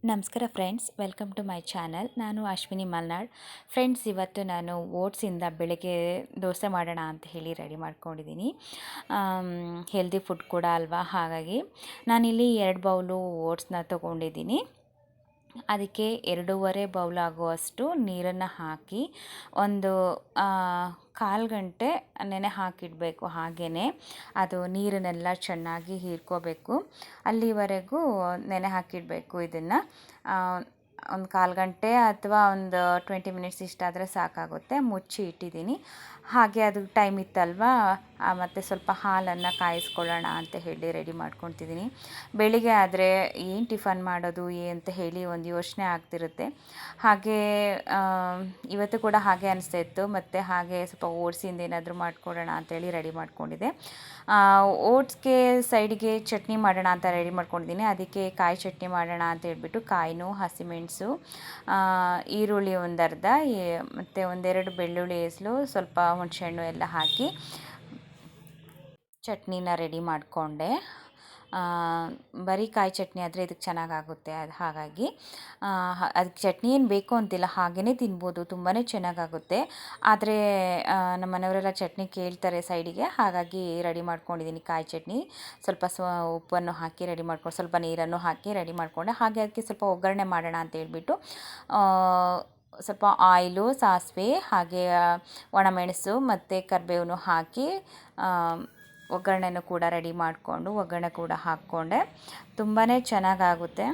ನಮಸ್ಕಾರ friends, welcome to my channel. ನಾನು Ashwini Malnad. Friends, ಇವತ್ತು ನಾನು ಓಟ್ಸಿಂದ ಬೆಳಗ್ಗೆ ದೋಸೆ ಮಾಡೋಣ ಅಂತ ಹೇಳಿ ರೆಡಿ ಮಾಡ್ಕೊಂಡಿದ್ದೀನಿ. ಹೆಲ್ದಿ ಫುಡ್ ಕೂಡ ಅಲ್ವಾ, ಹಾಗಾಗಿ ನಾನಿಲ್ಲಿ 2 ಬೌಲು ಓಟ್ಸ್ನ ತೊಗೊಂಡಿದ್ದೀನಿ. ಅದಕ್ಕೆ 2.5 ಬೌಲ್ ಆಗುವಷ್ಟು ನೀರನ್ನು ಹಾಕಿ ಒಂದು 1/4 ಗಂಟೆ ನೆನೆ ಹಾಕಿಡಬೇಕು. ಹಾಗೆಯೇ ಅದು ನೀರನ್ನೆಲ್ಲ ಚೆನ್ನಾಗಿ ಹೀರ್ಕೋಬೇಕು. ಅಲ್ಲಿವರೆಗೂ ನೆನೆ ಹಾಕಿಡಬೇಕು. ಇದನ್ನು ಒಂದು 1/4 ಗಂಟೆ ಅಥವಾ ಒಂದು 20 ಮಿನಿಟ್ಸ್ ಇಷ್ಟಾದರೆ ಸಾಕಾಗುತ್ತೆ. ಮುಚ್ಚಿ ಇಟ್ಟಿದ್ದೀನಿ. ಹಾಗೆ ಅದು ಟೈಮ್ ಇತ್ತಲ್ವಾ, ಮತ್ತು ಸ್ವಲ್ಪ ಹಾಲನ್ನು ಕಾಯಿಸ್ಕೊಳ್ಳೋಣ ಅಂತ ಹೇಳಿ ರೆಡಿ ಮಾಡ್ಕೊತಿದ್ದೀನಿ. ಬೆಳಿಗ್ಗೆ ಆದರೆ ಏನು ಟಿಫನ್ ಮಾಡೋದು ಅಂತ ಹೇಳಿ ಒಂದು ಯೋಚನೆ ಆಗ್ತಿರುತ್ತೆ. ಹಾಗೆ ಇವತ್ತು ಕೂಡ ಹಾಗೆ ಅನಿಸ್ತಾ ಇತ್ತು. ಮತ್ತು ಹಾಗೆ ಸ್ವಲ್ಪ ಓಟ್ಸಿಂದ ಏನಾದರೂ ಮಾಡ್ಕೊಳ್ಳೋಣ ಅಂತೇಳಿ ರೆಡಿ ಮಾಡ್ಕೊಂಡಿದ್ದೆ. ಓಟ್ಸ್ಗೆ ಸೈಡಿಗೆ ಚಟ್ನಿ ಮಾಡೋಣ ಅಂತ ರೆಡಿ ಮಾಡ್ಕೊಂಡಿದ್ದೀನಿ. ಅದಕ್ಕೆ ಕಾಯಿ ಚಟ್ನಿ ಮಾಡೋಣ ಅಂತ ಹೇಳ್ಬಿಟ್ಟು ಕಾಯಿನೂ, ಹಸಿಮೆಣಸು, ಈರುಳ್ಳಿ ಒಂದು ಅರ್ಧ, ಮತ್ತು 1-2 ಬೆಳ್ಳುಳ್ಳಿ ಹೆಸಲು, ಸ್ವಲ್ಪ ಹುಣಸೆಹಣ್ಣು ಎಲ್ಲ ಹಾಕಿ ಚಟ್ನಿನ ರೆಡಿ ಮಾಡಿಕೊಂಡೆ. ಬರೀ ಕಾಯಿ ಚಟ್ನಿ ಆದರೆ ಇದಕ್ಕೆ ಚೆನ್ನಾಗಾಗುತ್ತೆ. ಹಾಗಾಗಿ ಅದಕ್ಕೆ ಚಟ್ನಿ ಏನು ಬೇಕು ಅಂತಿಲ್ಲ, ಹಾಗೇ ತಿನ್ಬೋದು, ತುಂಬಾ ಚೆನ್ನಾಗಾಗುತ್ತೆ. ಆದರೆ ನಮ್ಮ ಮನೆಯವರೆಲ್ಲ ಚಟ್ನಿ ಕೇಳ್ತಾರೆ ಸೈಡಿಗೆ, ಹಾಗಾಗಿ ರೆಡಿ ಮಾಡ್ಕೊಂಡಿದ್ದೀನಿ ಕಾಯಿ ಚಟ್ನಿ. ಸ್ವಲ್ಪ ಉಪ್ಪನ್ನು ಹಾಕಿ ರೆಡಿ ಮಾಡ್ಕೊಂಡು, ಸ್ವಲ್ಪ ನೀರನ್ನು ಹಾಕಿ ರೆಡಿ ಮಾಡಿಕೊಂಡೆ. ಹಾಗೆ ಅದಕ್ಕೆ ಸ್ವಲ್ಪ ಒಗ್ಗರಣೆ ಮಾಡೋಣ ಅಂತ ಹೇಳ್ಬಿಟ್ಟು ಸ್ವಲ್ಪ ಆಯಿಲು, ಸಾಸಿವೆ, ಹಾಗೆ ಒಣಮೆಣಸು ಮತ್ತು ಕರಿಬೇವನ್ನು ಹಾಕಿ ಒಗ್ಗರಣೆನೂ ಕೂಡ ರೆಡಿ ಮಾಡಿಕೊಂಡು ಒಗ್ಗರಣೆ ಕೂಡ ಹಾಕ್ಕೊಂಡೆ. ತುಂಬಾ ಚೆನ್ನಾಗಾಗುತ್ತೆ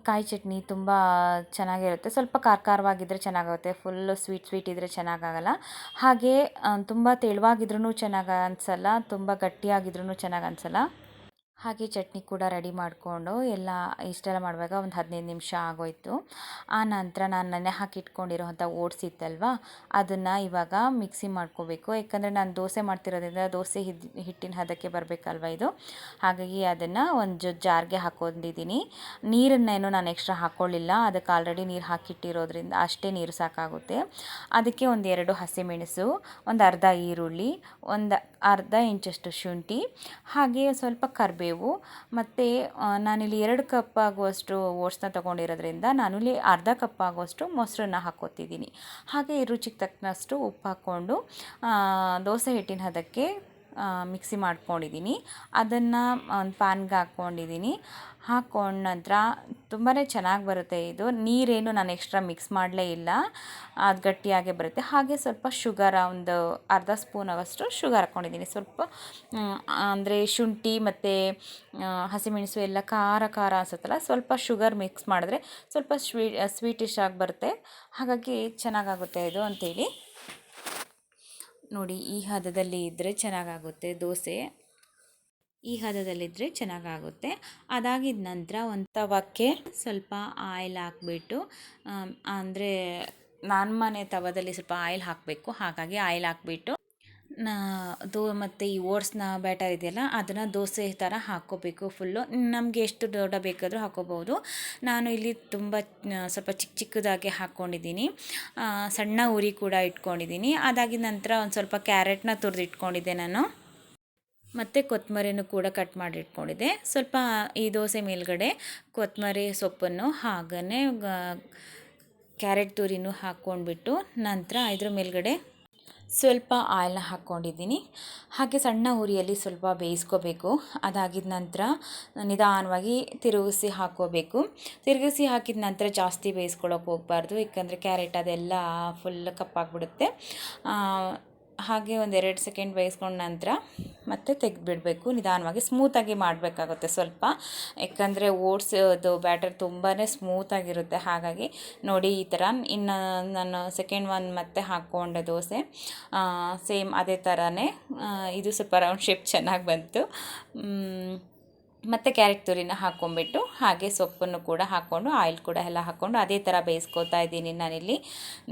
ಕಾಯಿ ಚಟ್ನಿ ತುಂಬ ಚೆನ್ನಾಗಿರುತ್ತೆ. ಸ್ವಲ್ಪ ಖಾರವಾಗಿದ್ದರೆ ಚೆನ್ನಾಗಾಗುತ್ತೆ, ಫುಲ್ಲು ಸ್ವೀಟ್ ಇದ್ದರೆ ಚೆನ್ನಾಗಾಗಲ್ಲ. ಹಾಗೆ ತುಂಬ ತೆಳುವಾಗಿದ್ರೂ ಚೆನ್ನಾಗಿ ಅನಿಸಲ್ಲ, ತುಂಬ ಗಟ್ಟಿಯಾಗಿದ್ರೂ ಚೆನ್ನಾಗಿ ಅನಿಸಲ್ಲ. ಹಾಗೆ ಚಟ್ನಿ ಕೂಡ ರೆಡಿ ಮಾಡಿಕೊಂಡು ಇಷ್ಟೆಲ್ಲ ಮಾಡುವಾಗ ಒಂದು 15 ನಿಮಿಷ ಆಗೋಯಿತು. ಆ ನಂತರ ನಾನು ನೆನೆ ಹಾಕಿಟ್ಕೊಂಡಿರೋವಂಥ ಓಟ್ಸ್ ಇತ್ತಲ್ವ, ಅದನ್ನು ಇವಾಗ ಮಿಕ್ಸಿ ಮಾಡ್ಕೋಬೇಕು. ಯಾಕಂದರೆ ನಾನು ದೋಸೆ ಮಾಡ್ತಿರೋದ್ರಿಂದ ದೋಸೆ ಹಿಟ್ಟಿನ ಹದಕ್ಕೆ ಬರಬೇಕಲ್ವ ಇದು. ಹಾಗಾಗಿ ಅದನ್ನು ಒಂದು ಜಾರ್ಗೆ ಹಾಕ್ಕೊಂಡಿದ್ದೀನಿ. ನೀರನ್ನೇನು ನಾನು ಎಕ್ಸ್ಟ್ರಾ ಹಾಕ್ಕೊಳ್ಳಿಲ್ಲ, ಅದಕ್ಕೆ ಆಲ್ರೆಡಿ ನೀರು ಹಾಕಿಟ್ಟಿರೋದ್ರಿಂದ ಅಷ್ಟೇ ನೀರು ಸಾಕಾಗುತ್ತೆ. ಅದಕ್ಕೆ 1-2 ಹಸಿಮೆಣಸು, ಒಂದು ಅರ್ಧ ಈರುಳ್ಳಿ, ಒಂದು ಅರ್ಧ ಇಂಚಷ್ಟು ಶುಂಠಿ, ಹಾಗೆ ಸ್ವಲ್ಪ ಕರಿಬೇವು, ಮತ್ತು ನಾನಿಲ್ಲಿ 2 ಕಪ್ ಆಗುವಷ್ಟು ಓಟ್ಸ್ನ ತೊಗೊಂಡಿರೋದ್ರಿಂದ ನಾನಿಲ್ಲಿ ಅರ್ಧ ಕಪ್ ಆಗುವಷ್ಟು ಮೊಸರನ್ನ ಹಾಕ್ಕೋತಿದ್ದೀನಿ. ಹಾಗೆ ರುಚಿಗೆ ತಕ್ಕನಷ್ಟು ಉಪ್ಪು ಹಾಕ್ಕೊಂಡು ದೋಸೆ ಹಿಟ್ಟಿನ ಹದಕ್ಕೆ ಮಿಕ್ಸಿ ಮಾಡ್ಕೊಂಡಿದ್ದೀನಿ. ಅದನ್ನು ಒಂದು ಪ್ಯಾನ್ಗೆ ಹಾಕ್ಕೊಂಡಿದ್ದೀನಿ. ಹಾಕ್ಕೊಂಡ ನಂತರ ತುಂಬಾ ಚೆನ್ನಾಗಿ ಬರುತ್ತೆ ಇದು. ನೀರೇನು ನಾನು ಎಕ್ಸ್ಟ್ರಾ ಮಿಕ್ಸ್ ಮಾಡಲೇ ಇಲ್ಲ, ಅದು ಗಟ್ಟಿಯಾಗೇ ಬರುತ್ತೆ. ಹಾಗೆ ಸ್ವಲ್ಪ ಶುಗರ್, ಒಂದು ಅರ್ಧ ಸ್ಪೂನ್ ಆಗೋಷ್ಟು ಶುಗರ್ ಹಾಕ್ಕೊಂಡಿದ್ದೀನಿ. ಸ್ವಲ್ಪ ಅಂದರೆ ಶುಂಠಿ ಮತ್ತು ಹಸಿಮೆಣಸು ಎಲ್ಲ ಖಾರ ಅನಿಸುತ್ತಲ್ಲ, ಸ್ವಲ್ಪ ಶುಗರ್ ಮಿಕ್ಸ್ ಮಾಡಿದ್ರೆ ಸ್ವಲ್ಪ ಸ್ವೀಟಿಶ್ ಆಗಿ ಬರುತ್ತೆ. ಹಾಗಾಗಿ ಚೆನ್ನಾಗಾಗುತ್ತೆ ಇದು ಅಂಥೇಳಿ. ನೋಡಿ, ಈ ಹದದಲ್ಲಿ ಇದ್ದರೆ ಚೆನ್ನಾಗಾಗುತ್ತೆ ದೋಸೆ. ಈ ಹದದಲ್ಲಿದ್ದರೆ ಚೆನ್ನಾಗಾಗುತ್ತೆ. ಅದಾಗಿದ ನಂತರ ಒಂದು ತವಕ್ಕೆ ಸ್ವಲ್ಪ ಆಯಿಲ್ ಹಾಕ್ಬಿಟ್ಟು, ಅಂದರೆ ನನ್ನ ಮನೆ ತವದಲ್ಲಿ ಸ್ವಲ್ಪ ಆಯಿಲ್ ಹಾಕಬೇಕು, ಹಾಗಾಗಿ ಆಯಿಲ್ ಹಾಕ್ಬಿಟ್ಟು ಮತ್ತು ಈ ಓಟ್ಸ್ನ ಬ್ಯಾಟರ್ ಇದೆಯಲ್ಲ, ಅದನ್ನು ದೋಸೆ ಥರ ಹಾಕ್ಕೋಬೇಕು ಫುಲ್ಲು. ನಮಗೆ ಎಷ್ಟು ದೊಡ್ಡ ಬೇಕಾದರೂ ಹಾಕ್ಕೋಬೋದು. ನಾನು ಇಲ್ಲಿ ಸ್ವಲ್ಪ ಚಿಕ್ಕದಾಗಿ ಹಾಕ್ಕೊಂಡಿದ್ದೀನಿ. ಸಣ್ಣ ಉರಿ ಕೂಡ ಇಟ್ಕೊಂಡಿದ್ದೀನಿ. ಅದಾಗಿದ ನಂತರ ಒಂದು ಸ್ವಲ್ಪ ಕ್ಯಾರೆಟ್ನ ತುರಿದು ಇಟ್ಕೊಂಡಿದ್ದೆ ನಾನು, ಮತ್ತು ಕೊತ್ತಂಬರಿನೂ ಕೂಡ ಕಟ್ ಮಾಡಿ ಇಟ್ಕೊಂಡಿದ್ದೆ. ಸ್ವಲ್ಪ ಈ ದೋಸೆ ಮೇಲ್ಗಡೆ ಕೊತ್ತಂಬರಿ ಸೊಪ್ಪನ್ನು ಹಾಗೇ ಕ್ಯಾರೆಟ್ ತುರಿನೂ ಹಾಕ್ಕೊಂಡ್ಬಿಟ್ಟು ನಂತರ ಇದ್ರ ಮೇಲ್ಗಡೆ ಸ್ವಲ್ಪ ಆಯಿಲ್ನ ಹಾಕ್ಕೊಂಡಿದ್ದೀನಿ. ಹಾಗೆ ಸಣ್ಣ ಉರಿಯಲ್ಲಿ ಸ್ವಲ್ಪ ಬೇಯಿಸ್ಕೋಬೇಕು. ಅದಾಗಿದ ನಂತರ ನಿಧಾನವಾಗಿ ತಿರುಗಿಸಿ ಹಾಕ್ಕೋಬೇಕು. ತಿರುಗಿಸಿ ಹಾಕಿದ ನಂತರ ಜಾಸ್ತಿ ಬೇಯಿಸ್ಕೊಳ್ಳೋಕೆ ಹೋಗಬಾರ್ದು, ಯಾಕಂದರೆ ಕ್ಯಾರೆಟ್ ಅದೆಲ್ಲ ಫುಲ್ ಕಪ್ಪಾಗಿಬಿಡುತ್ತೆ. ಹಾಗೆ 1-2 ಸೆಕೆಂಡ್ ಬೇಯಿಸ್ಕೊಂಡ ನಂತರ ಮತ್ತೆ ತೆಗೆದುಬಿಡಬೇಕು. ನಿಧಾನವಾಗಿ ಸ್ಮೂತಾಗಿ ಮಾಡಬೇಕಾಗುತ್ತೆ ಸ್ವಲ್ಪ, ಯಾಕಂದರೆ ಓಟ್ಸದು ಬ್ಯಾಟರ್ ತುಂಬಾ ಸ್ಮೂತಾಗಿರುತ್ತೆ. ಹಾಗಾಗಿ ನೋಡಿ, ಈ ಥರ ಇನ್ನು ನಾನು ಸೆಕೆಂಡ್ ಒನ್ ಮತ್ತೆ ಹಾಕ್ಕೊಂಡೆ ದೋಸೆ. ಸೇಮ್ ಅದೇ ಥರನೇ ಇದು ಸ್ವಲ್ಪ ರೌಂಡ್ ಶೇಪ್ ಚೆನ್ನಾಗಿ ಬಂತು. ಮತ್ತು ಕ್ಯಾರೆಟ್ ತುರಿನ ಹಾಕ್ಕೊಂಬಿಟ್ಟು ಹಾಗೆ ಸೊಪ್ಪನ್ನು ಕೂಡ ಹಾಕ್ಕೊಂಡು ಆಯಿಲ್ ಕೂಡ ಎಲ್ಲ ಹಾಕ್ಕೊಂಡು ಅದೇ ಥರ ಬೇಯಿಸ್ಕೊತಾ ಇದ್ದೀನಿ ನಾನಿಲ್ಲಿ.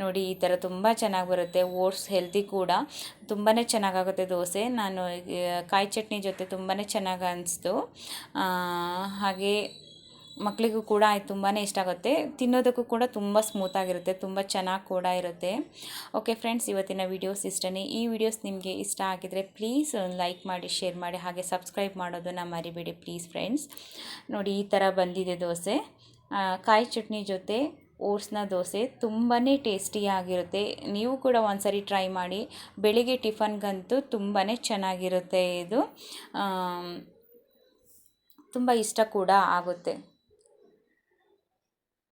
ನೋಡಿ, ಈ ಥರ ತುಂಬ ಚೆನ್ನಾಗಿ ಬರುತ್ತೆ. ಓಟ್ಸ್ ಹೆಲ್ದಿ ಕೂಡ, ತುಂಬಾ ಚೆನ್ನಾಗಾಗುತ್ತೆ ದೋಸೆ. ನಾನು ಕಾಯಿ ಚಟ್ನಿ ಜೊತೆ ತುಂಬಾ ಚೆನ್ನಾಗಿ ಅನಿಸ್ತು. ಹಾಗೆ ಮಕ್ಕಳಿಗೂ ಕೂಡ ತುಂಬಾ ಇಷ್ಟ ಆಗುತ್ತೆ. ತಿನ್ನೋದಕ್ಕೂ ಕೂಡ ತುಂಬ ಸ್ಮೂತಾಗಿರುತ್ತೆ, ತುಂಬ ಚೆನ್ನಾಗಿ ಕೂಡ ಇರುತ್ತೆ. ಓಕೆ ಫ್ರೆಂಡ್ಸ್, ಇವತ್ತಿನ ವೀಡಿಯೋಸ್ ಇಷ್ಟನೇ. ಈ ವಿಡಿಯೋಸ್ ನಿಮಗೆ ಇಷ್ಟ ಆಗಿದರೆ ಪ್ಲೀಸ್ ಲೈಕ್ ಮಾಡಿ, ಶೇರ್ ಮಾಡಿ, ಹಾಗೆ ಸಬ್ಸ್ಕ್ರೈಬ್ ಮಾಡೋದನ್ನು ಮರಿಬೇಡಿ ಪ್ಲೀಸ್ ಫ್ರೆಂಡ್ಸ್. ನೋಡಿ, ಈ ಥರ ಬಂದಿದೆ ದೋಸೆ. ಕಾಯಿ ಚಟ್ನಿ ಜೊತೆ ಓಟ್ಸ್ನ ದೋಸೆ ತುಂಬಾ ಟೇಸ್ಟಿಯಾಗಿರುತ್ತೆ. ನೀವು ಕೂಡ ಒಂದ್ಸರಿ ಟ್ರೈ ಮಾಡಿ. ಬೆಳಿಗ್ಗೆ ಟಿಫನ್ಗಂತೂ ತುಂಬಾ ಚೆನ್ನಾಗಿರುತ್ತೆ ಇದು. ತುಂಬ ಇಷ್ಟ ಕೂಡ ಆಗುತ್ತೆ.